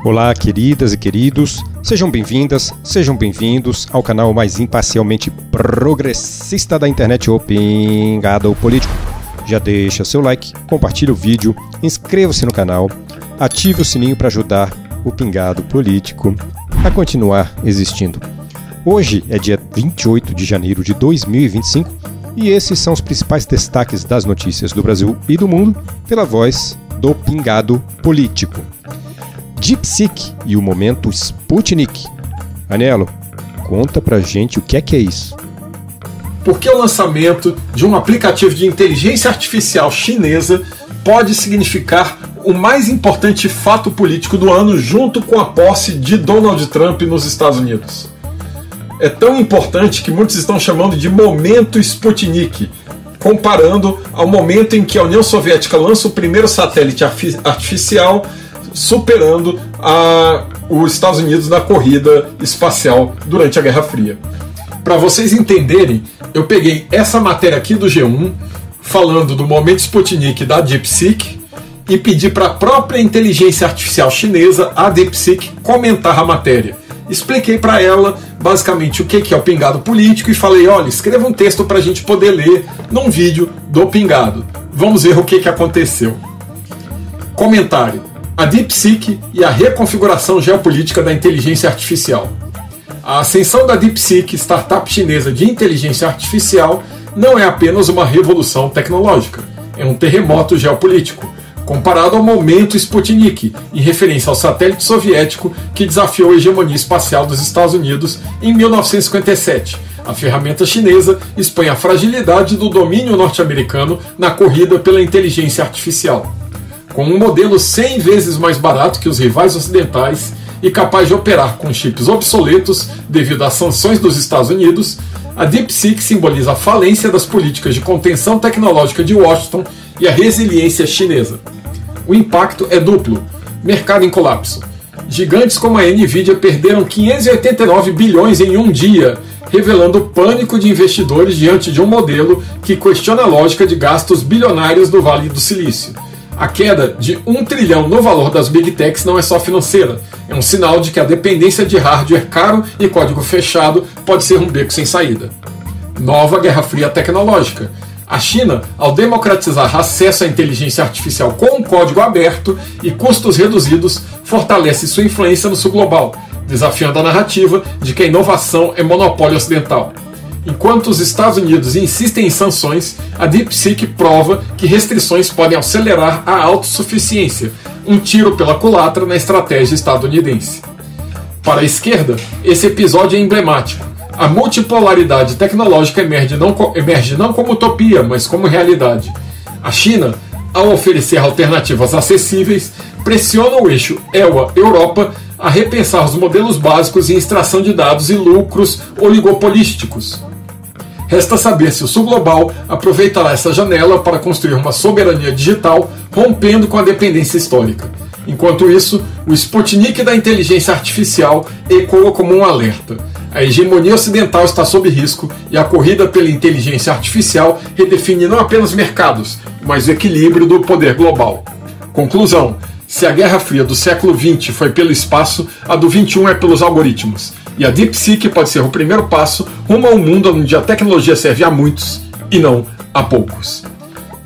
Olá, queridas e queridos, sejam bem-vindas, sejam bem-vindos ao canal mais imparcialmente progressista da internet, o Pingado Político. Já deixa seu like, compartilhe o vídeo, inscreva-se no canal, ative o sininho para ajudar o Pingado Político a continuar existindo. Hoje é dia 28 de janeiro de 2025 e esses são os principais destaques das notícias do Brasil e do mundo pela voz do Pingado Político. DeepSeek e o momento Sputnik. Anelo, conta pra gente o que é isso. Por que o lançamento de um aplicativo de inteligência artificial chinesa pode significar o mais importante fato político do ano junto com a posse de Donald Trump nos Estados Unidos? É tão importante que muitos estão chamando de momento Sputnik, comparando ao momento em que a União Soviética lança o primeiro satélite artificial, superando os Estados Unidos na corrida espacial durante a Guerra Fria. Para vocês entenderem, eu peguei essa matéria aqui do G1, falando do momento Sputnik da DeepSeek, e pedi para a própria inteligência artificial chinesa, a DeepSeek, comentar a matéria. Expliquei para ela basicamente o que é o Pingado Político e falei, olha, escreva um texto para a gente poder ler num vídeo do Pingado. Vamos ver o que aconteceu. Comentário: a DeepSeek e a reconfiguração geopolítica da inteligência artificial. A ascensão da DeepSeek, startup chinesa de inteligência artificial, não é apenas uma revolução tecnológica, é um terremoto geopolítico, comparado ao momento Sputnik, em referência ao satélite soviético que desafiou a hegemonia espacial dos Estados Unidos em 1957. A ferramenta chinesa expõe a fragilidade do domínio norte-americano na corrida pela inteligência artificial. Com um modelo 100 vezes mais barato que os rivais ocidentais e capaz de operar com chips obsoletos devido às sanções dos Estados Unidos, a DeepSeek simboliza a falência das políticas de contenção tecnológica de Washington e a resiliência chinesa. O impacto é duplo. Mercado em colapso. Gigantes como a Nvidia perderam 589 bilhões em um dia, revelando o pânico de investidores diante de um modelo que questiona a lógica de gastos bilionários do Vale do Silício. A queda de 1 trilhão no valor das Big Techs não é só financeira, é um sinal de que a dependência de hardware caro e código fechado pode ser um beco sem saída. Nova Guerra Fria tecnológica. A China, ao democratizar acesso à inteligência artificial com um código aberto e custos reduzidos, fortalece sua influência no sul global, desafiando a narrativa de que a inovação é monopólio ocidental. Enquanto os Estados Unidos insistem em sanções, a DeepSeek prova que restrições podem acelerar a autossuficiência, um tiro pela culatra na estratégia estadunidense. Para a esquerda, esse episódio é emblemático. A multipolaridade tecnológica emerge não como utopia, mas como realidade. A China, ao oferecer alternativas acessíveis, pressiona o eixo EUA-Europa a repensar os modelos básicos em extração de dados e lucros oligopolísticos. Resta saber se o sul global aproveitará essa janela para construir uma soberania digital, rompendo com a dependência histórica. Enquanto isso, o Sputnik da inteligência artificial ecoa como um alerta. A hegemonia ocidental está sob risco e a corrida pela inteligência artificial redefine não apenas mercados, mas o equilíbrio do poder global. Conclusão: se a Guerra Fria do século XX foi pelo espaço, a do XXI é pelos algoritmos. E a DeepSeek pode ser o primeiro passo rumo a um mundo onde a tecnologia serve a muitos e não a poucos.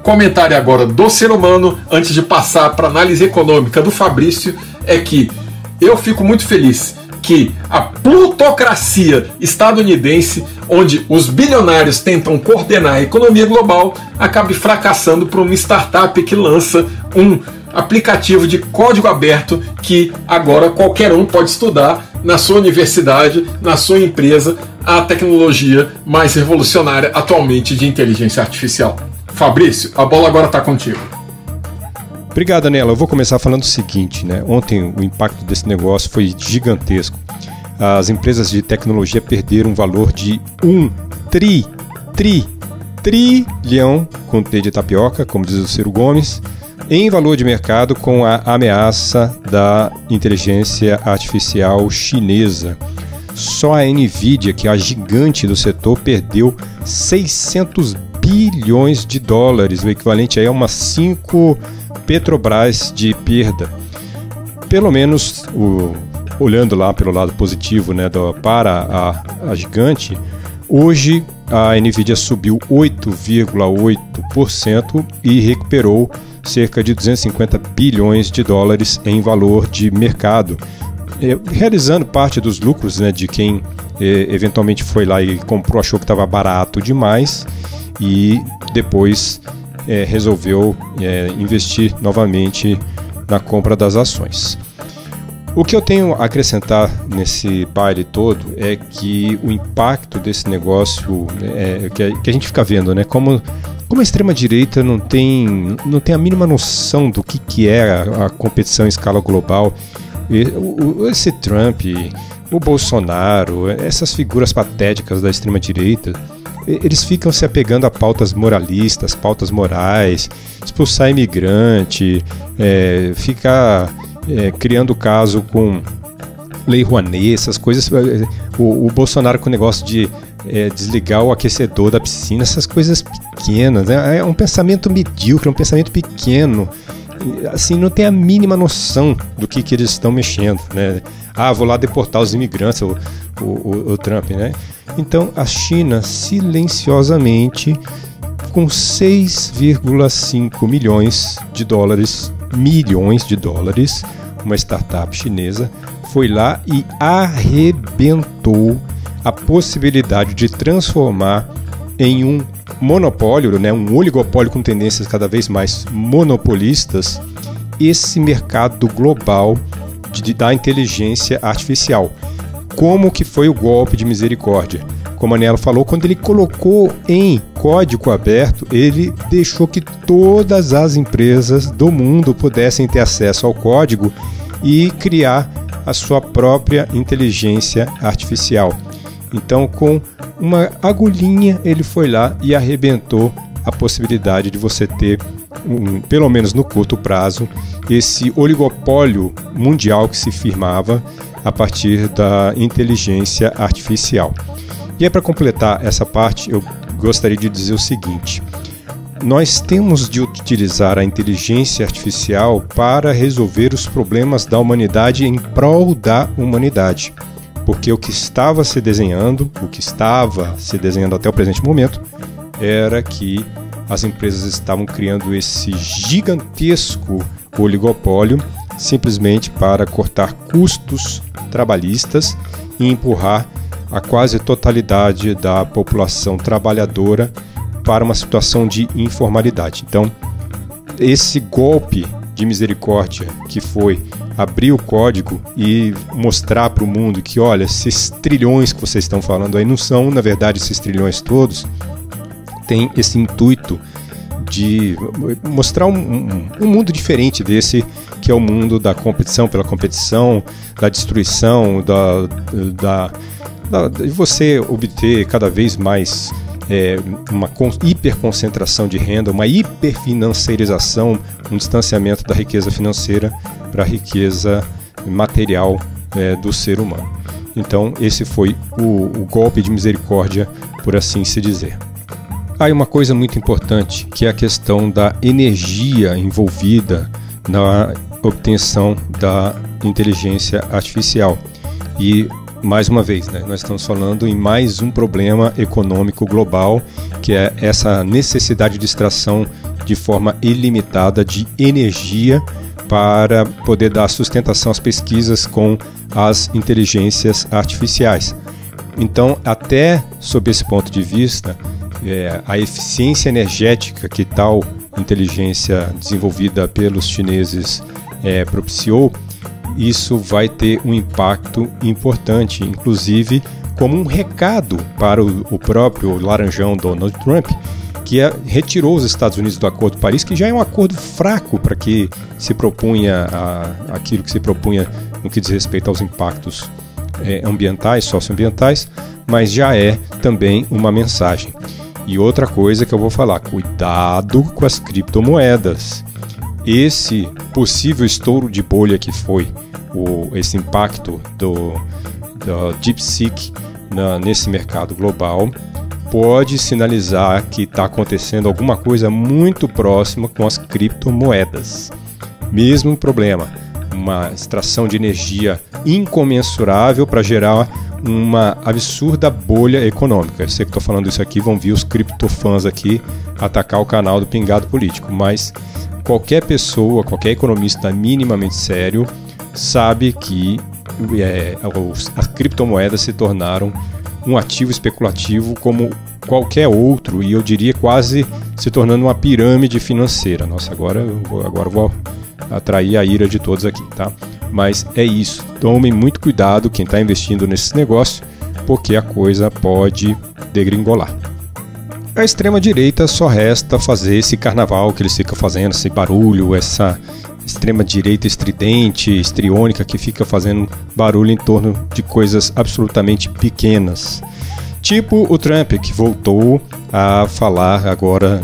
Comentário agora do ser humano, antes de passar para a análise econômica do Fabrício, é que eu fico muito feliz que a plutocracia estadunidense, onde os bilionários tentam coordenar a economia global, acabe fracassando por uma startup que lança um aplicativo de código aberto que agora qualquer um pode estudar na sua universidade, na sua empresa, a tecnologia mais revolucionária atualmente de inteligência artificial. Fabrício, a bola agora está contigo. Obrigado, Anela. Eu vou começar falando o seguinte, né? Ontem o impacto desse negócio foi gigantesco. As empresas de tecnologia perderam um valor de 1 trilhão, com T de tapioca, como diz o Ciro Gomes, em valor de mercado com a ameaça da inteligência artificial chinesa. Só a Nvidia, que é a gigante do setor, perdeu 600 bilhões de dólares, o equivalente aí a umas 5 Petrobras de perda. pelo menos, olhando lá pelo lado positivo, né, para a gigante, hoje a Nvidia subiu 8,8% e recuperou cerca de 250 bilhões de dólares em valor de mercado, realizando parte dos lucros, né, de quem eventualmente foi lá e comprou, achou que estava barato demais e depois resolveu investir novamente na compra das ações. O que eu tenho a acrescentar nesse baile todo é que o impacto desse negócio que a gente fica vendo, né, como a extrema-direita não tem a mínima noção do que é a competição em escala global. Esse Trump, o Bolsonaro, essas figuras patéticas da extrema-direita, eles ficam se apegando a pautas moralistas, pautas morais, expulsar imigrante, ficar criando caso com Lei Rouanet, essas coisas. O Bolsonaro com o negócio de desligar o aquecedor da piscina, essas coisas pequenas, né? É um pensamento medíocre, é um pensamento pequeno. Assim, não tem a mínima noção do que eles estão mexendo, né? Vou lá deportar os imigrantes, o Trump, né? Então, a China, silenciosamente, com 6,5 milhões de dólares, uma startup chinesa, foi lá e arrebentou a possibilidade de transformar em um monopólio, né, um oligopólio com tendências cada vez mais monopolistas, esse mercado global da inteligência artificial. Como que foi o golpe de misericórdia? Como a Aniela falou, quando ele colocou em código aberto, ele deixou que todas as empresas do mundo pudessem ter acesso ao código e criar a sua própria inteligência artificial. Então, com uma agulhinha, ele foi lá e arrebentou a possibilidade de você ter, pelo menos no curto prazo, esse oligopólio mundial que se firmava a partir da inteligência artificial. E aí, para completar essa parte, eu gostaria de dizer o seguinte: nós temos de utilizar a inteligência artificial para resolver os problemas da humanidade em prol da humanidade. Porque o que estava se desenhando até o presente momento, era que as empresas estavam criando esse gigantesco oligopólio simplesmente para cortar custos trabalhistas e empurrar a quase totalidade da população trabalhadora para uma situação de informalidade. Então, esse golpe de misericórdia que foi abrir o código e mostrar para o mundo que, olha, esses trilhões que vocês estão falando aí não são, na verdade, esses trilhões todos, tem esse intuito de mostrar um mundo diferente desse, que é o mundo da competição pela competição, da destruição, de você obter cada vez mais uma hiperconcentração de renda, uma hiperfinanciarização, um distanciamento da riqueza financeira para a riqueza material do ser humano. Então, esse foi o golpe de misericórdia, por assim se dizer. Há uma coisa muito importante, que é a questão da energia envolvida na obtenção da inteligência artificial. E, mais uma vez, né, nós estamos falando em mais um problema econômico global, que é essa necessidade de extração de forma ilimitada de energia para poder dar sustentação às pesquisas com as inteligências artificiais. Então, até sob esse ponto de vista, a eficiência energética que tal inteligência desenvolvida pelos chineses propiciou, isso vai ter um impacto importante, inclusive como um recado para o próprio laranjão Donald Trump, que retirou os Estados Unidos do Acordo de Paris, que já é um acordo fraco para que se propunha aquilo que se propunha no que diz respeito aos impactos ambientais, socioambientais, mas já é também uma mensagem. E outra coisa que eu vou falar, cuidado com as criptomoedas. Esse possível estouro de bolha que foi esse impacto do DeepSeek nesse mercado global pode sinalizar que está acontecendo alguma coisa muito próxima com as criptomoedas. Mesmo problema, uma extração de energia incomensurável para gerar uma absurda bolha econômica. Eu sei que estou falando isso aqui, vão vir os criptofãs aqui atacar o canal do Pingado Político, mas qualquer pessoa, qualquer economista minimamente sério sabe que as criptomoedas se tornaram um ativo especulativo como qualquer outro, e eu diria quase se tornando uma pirâmide financeira. Nossa, agora eu vou atrair a ira de todos aqui, tá? Mas é isso, tomem muito cuidado quem está investindo nesse negócio, porque a coisa pode degringolar. A extrema-direita só resta fazer esse carnaval que eles ficam fazendo, esse barulho, essa extrema-direita estridente, estriônica, que fica fazendo barulho em torno de coisas absolutamente pequenas. Tipo o Trump, que voltou a falar agora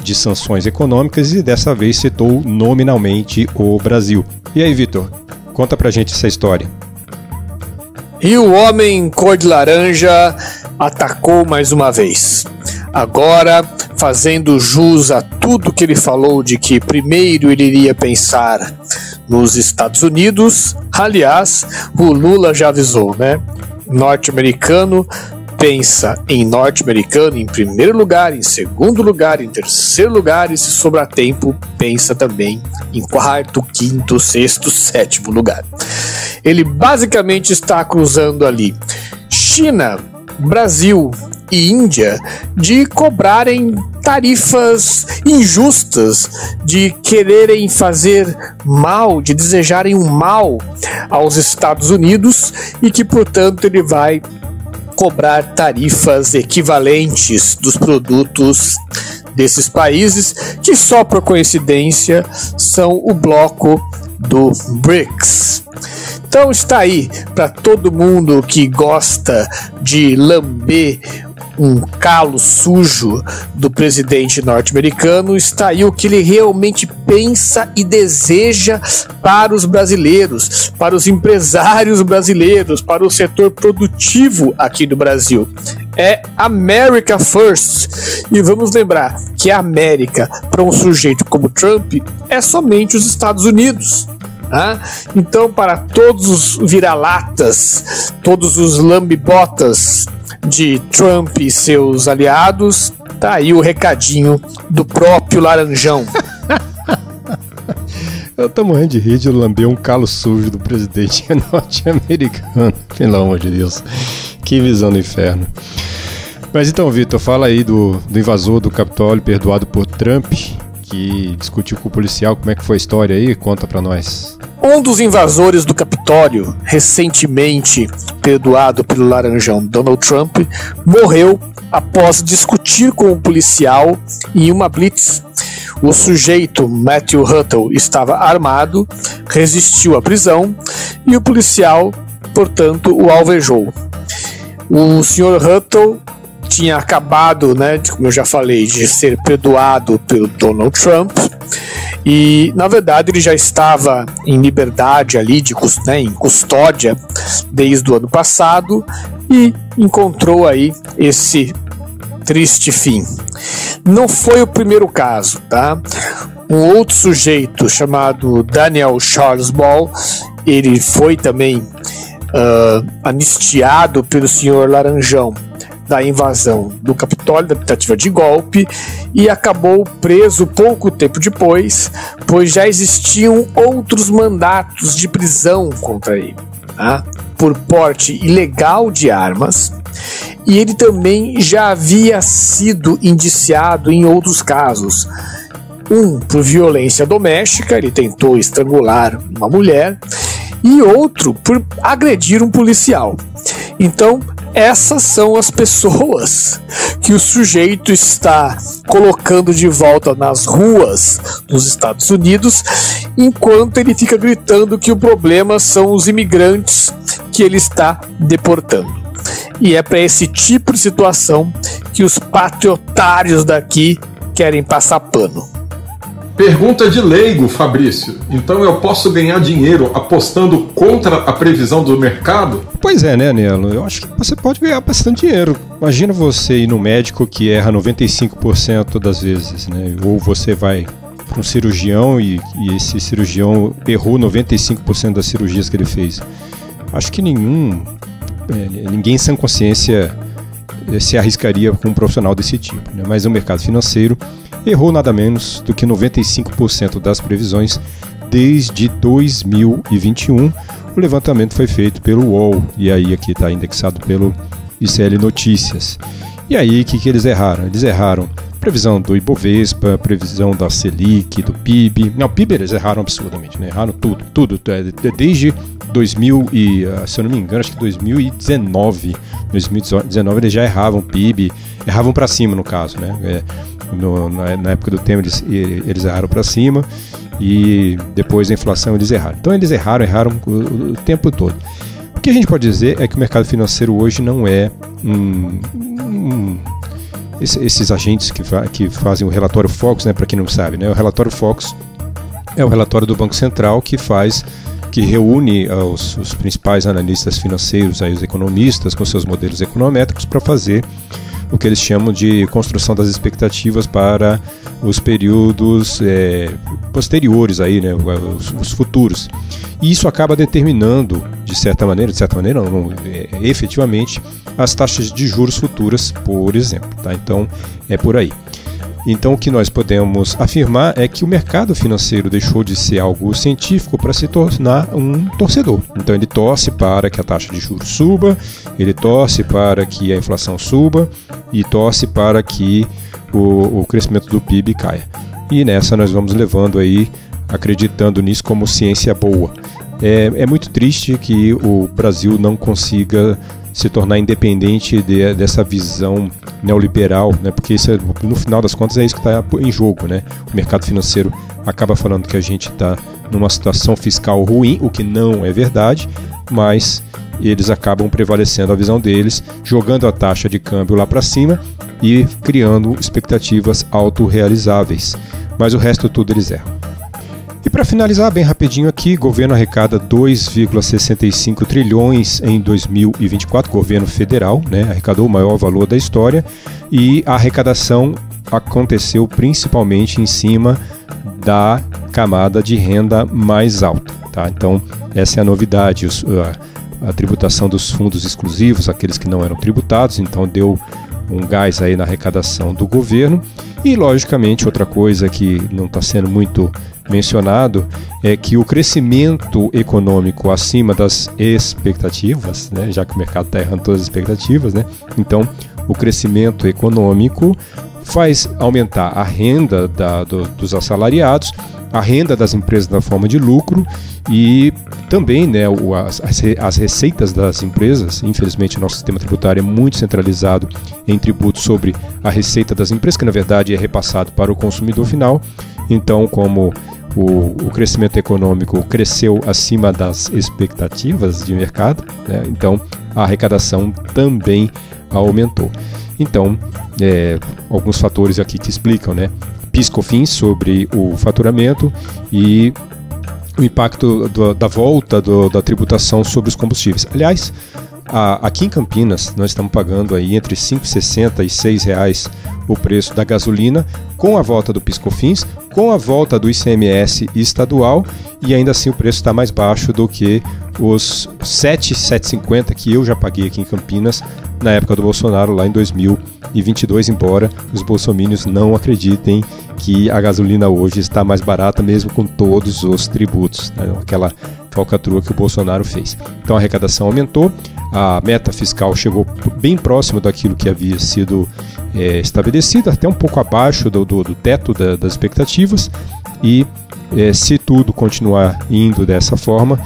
de sanções econômicas e dessa vez citou nominalmente o Brasil. E aí, Vitor, conta pra gente essa história. E o homem cor de laranja atacou mais uma vez. Agora, fazendo jus a tudo que ele falou de que primeiro ele iria pensar nos Estados Unidos. Aliás, o Lula já avisou, né? Norte-americano pensa em norte-americano em primeiro lugar, em segundo lugar, em terceiro lugar, e se sobrar tempo, pensa também em quarto, quinto, sexto, sétimo lugar. Ele basicamente está acusando ali China, Brasil e Índia de cobrarem tarifas injustas, de quererem fazer mal, de desejarem um mal aos Estados Unidos, e que, portanto, ele vai cobrar tarifas equivalentes dos produtos desses países, que só por coincidência são o bloco do BRICS. Então está aí para todo mundo que gosta de lamber um calo sujo do presidente norte-americano, está aí o que ele realmente pensa e deseja para os brasileiros, para os empresários brasileiros, para o setor produtivo aqui do Brasil. É America First. E vamos lembrar que a América, para um sujeito como Trump, é somente os Estados Unidos. Então, para todos os vira-latas, todos os lambibotas de Trump e seus aliados, tá aí o recadinho do próprio Laranjão. Eu tô morrendo de rir de lamber um calo sujo do presidente norte-americano. Pelo amor de Deus, que visão do inferno. Mas então, Vitor, fala aí do invasor do Capitólio perdoado por Trump, que discutiu com o policial. Como é que foi a história aí? Conta pra nós. Um dos invasores do Capitólio, recentemente perdoado pelo Laranjão Donald Trump, morreu após discutir com o policial em uma blitz. O sujeito, Matthew Huttle, estava armado, resistiu à prisão e o policial, portanto, o alvejou. O Sr. Huttle tinha acabado, como eu já falei, de ser perdoado pelo Donald Trump, e na verdade ele já estava em liberdade ali, em custódia, desde o ano passado, e encontrou aí esse triste fim. Não foi o primeiro caso, tá? Um outro sujeito chamado Daniel Charles Ball, ele foi também anistiado pelo senhor Laranjão da invasão do Capitólio, da tentativa de golpe, e acabou preso pouco tempo depois, pois já existiam outros mandatos de prisão contra ele, por porte ilegal de armas, e ele também já havia sido indiciado em outros casos. Um por violência doméstica, ele tentou estrangular uma mulher, e outro por agredir um policial. Então, essas são as pessoas que o sujeito está colocando de volta nas ruas dos Estados Unidos, enquanto ele fica gritando que o problema são os imigrantes que ele está deportando. E é para esse tipo de situação que os patriotários daqui querem passar pano. Pergunta de leigo, Fabrício. Então eu posso ganhar dinheiro apostando contra a previsão do mercado? Pois é, né, Nelo? Eu acho que você pode ganhar bastante dinheiro. Imagina você ir no médico que erra 95% das vezes, né? Ou você vai para um cirurgião e esse cirurgião errou 95% das cirurgias que ele fez. Acho que ninguém em sã consciência se arriscaria com um profissional desse tipo, né? Mas o mercado financeiro errou nada menos do que 95% das previsões desde 2021. O levantamento foi feito pelo UOL e aí aqui está indexado pelo ICL Notícias. E aí, o que eles erraram? Eles erraram previsão do Ibovespa, previsão da Selic, do PIB. Não, o PIB eles erraram absurdamente, né? Erraram tudo. Desde 2000 e, se eu não me engano, acho que 2019 eles já erravam o PIB, erravam para cima no caso, né? Na época do Temer eles erraram para cima e depois da inflação eles erraram. Então eles erraram o tempo todo. O que a gente pode dizer é que o mercado financeiro hoje não é esses agentes que fazem o relatório Focus, né, para quem não sabe, né, o relatório Focus é o relatório do Banco Central que reúne os principais analistas financeiros, aí, os economistas com seus modelos econométricos para fazer o que eles chamam de construção das expectativas para os períodos posteriores, aí, né, os futuros. E isso acaba determinando, de certa maneira efetivamente, as taxas de juros futuras, por exemplo. Tá? Então, é por aí. Então, o que nós podemos afirmar é que o mercado financeiro deixou de ser algo científico para se tornar um torcedor. Então, ele torce para que a taxa de juros suba, ele torce para que a inflação suba e torce para que o crescimento do PIB caia. E nessa nós vamos levando aí, acreditando nisso como ciência boa. É muito triste que o Brasil não consiga se tornar independente dessa visão neoliberal, né? Porque isso no final das contas é isso que está em jogo, né? O mercado financeiro acaba falando que a gente está numa situação fiscal ruim, o que não é verdade, mas eles acabam prevalecendo a visão deles, jogando a taxa de câmbio lá para cima e criando expectativas autorrealizáveis. Mas o resto tudo eles erram. E para finalizar bem rapidinho aqui, governo arrecada 2,65 trilhões em 2024, governo federal, né, arrecadou o maior valor da história e a arrecadação aconteceu principalmente em cima da camada de renda mais alta. Tá? Então essa é a novidade, a tributação dos fundos exclusivos, aqueles que não eram tributados, então deu um gás aí na arrecadação do governo. E logicamente outra coisa que não está sendo muito mencionado é que o crescimento econômico acima das expectativas, né, já que o mercado está errando todas as expectativas, né, então o crescimento econômico faz aumentar a renda dos assalariados, a renda das empresas na forma de lucro e também, né, as receitas das empresas. Infelizmente o nosso sistema tributário é muito centralizado em tributos sobre a receita das empresas, que na verdade é repassado para o consumidor final. Então, como o crescimento econômico cresceu acima das expectativas de mercado, né, então a arrecadação também aumentou. Então, alguns fatores aqui que explicam, né? PIS/COFINS sobre o faturamento e o impacto da volta da tributação sobre os combustíveis. Aliás, aqui em Campinas nós estamos pagando aí entre R$ 5,60 e R$ 6,00 o preço da gasolina, com a volta do PIS/COFINS, com a volta do ICMS estadual, e ainda assim o preço está mais baixo do que os R$ 7,50 que eu já paguei aqui em Campinas na época do Bolsonaro, lá em 2022, embora os bolsominions não acreditem que a gasolina hoje está mais barata, mesmo com todos os tributos, né? Aquela falcatrua que o Bolsonaro fez. Então a arrecadação aumentou, a meta fiscal chegou bem próximo daquilo que havia sido estabelecido, até um pouco abaixo do teto das expectativas, e se tudo continuar indo dessa forma,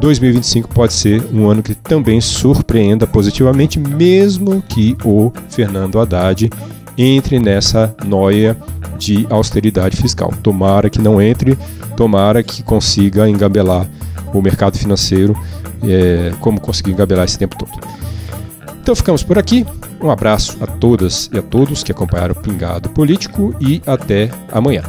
2025 pode ser um ano que também surpreenda positivamente, mesmo que o Fernando Haddad entre nessa noia de austeridade fiscal. Tomara que não entre, tomara que consiga engabelar o mercado financeiro, como conseguiu engabelar esse tempo todo. Então ficamos por aqui. Um abraço a todas e a todos que acompanharam o Pingado Político e até amanhã.